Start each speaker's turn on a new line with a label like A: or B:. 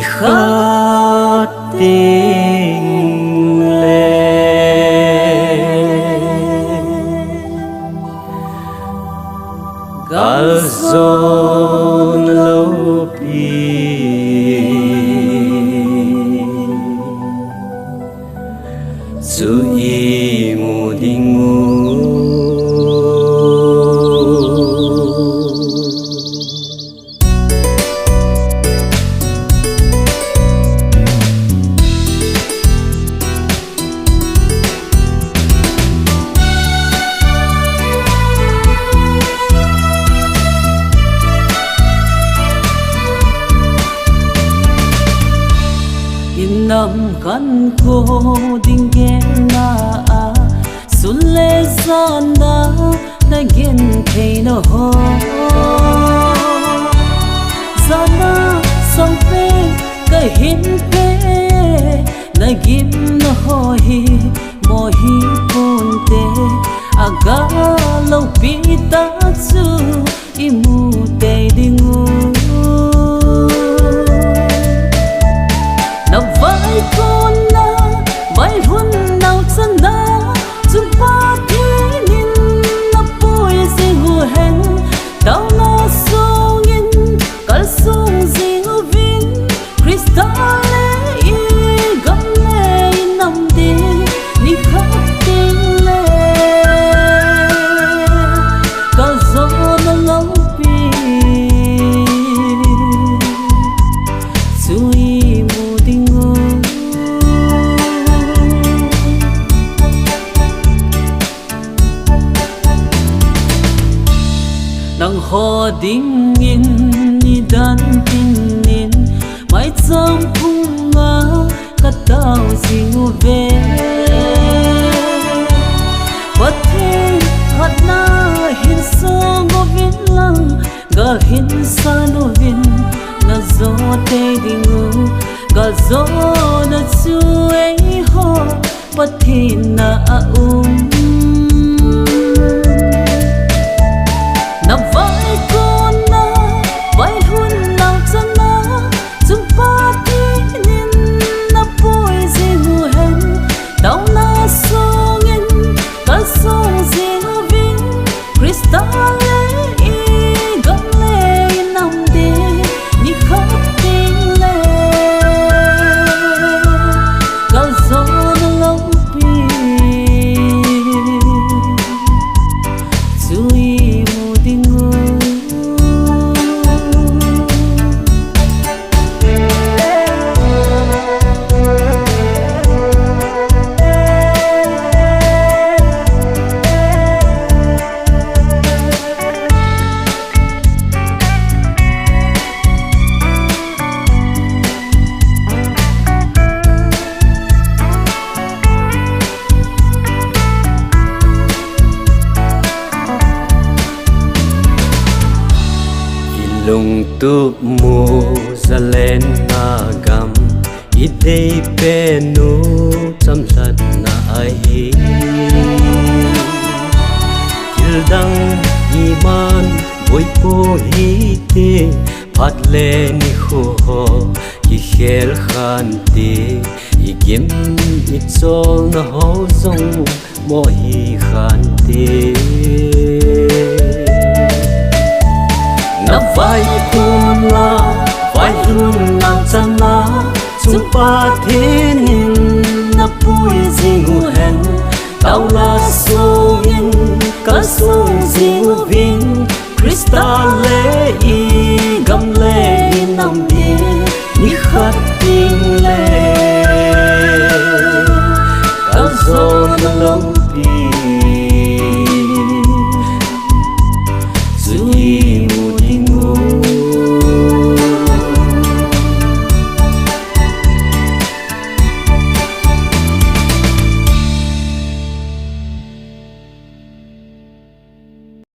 A: khát tình lệ gal zon lâu pi zu i mu ding mu
B: nam kan ko ding gen na sun le san na na gen ke no ho zana song pe ka hin pe na gim no ho hi mo hi pun te aga lo pi ta chu imu te dingu na vai con na vai hun nào chân na chung pa thi nin na poi si hu hen tao na song in kal song si hu vin crystal i gam le nam de ni khap tin le kal zo na lo pi sui nang ho ding in ni dan tin nin mai cham phung nga ka tao sing ve pathe hat na hin song o vin lang ga hin san o vin na zo te ding ga zo na chu ei ho pathe na na vai con na vai hun nào chân na chung pa thi nin na poi si hu hen tao na song in ka song si hu vin crystal i gam le nam de ni khap tin le gal zo na lo pi sui
A: lung tu mu za len na gam i dei pe nu cham sat na ai til dang i man voi po hi te phat le ni kho ho ki khel khan te i gem i chol na ho zong mo hi khan te na vai con la vai hun nam chân na chung pa thế nin na pui ding hen tao la so in ka song ding vin crystal le i gam le nam di ni khat ting le ka zo na lo pi zui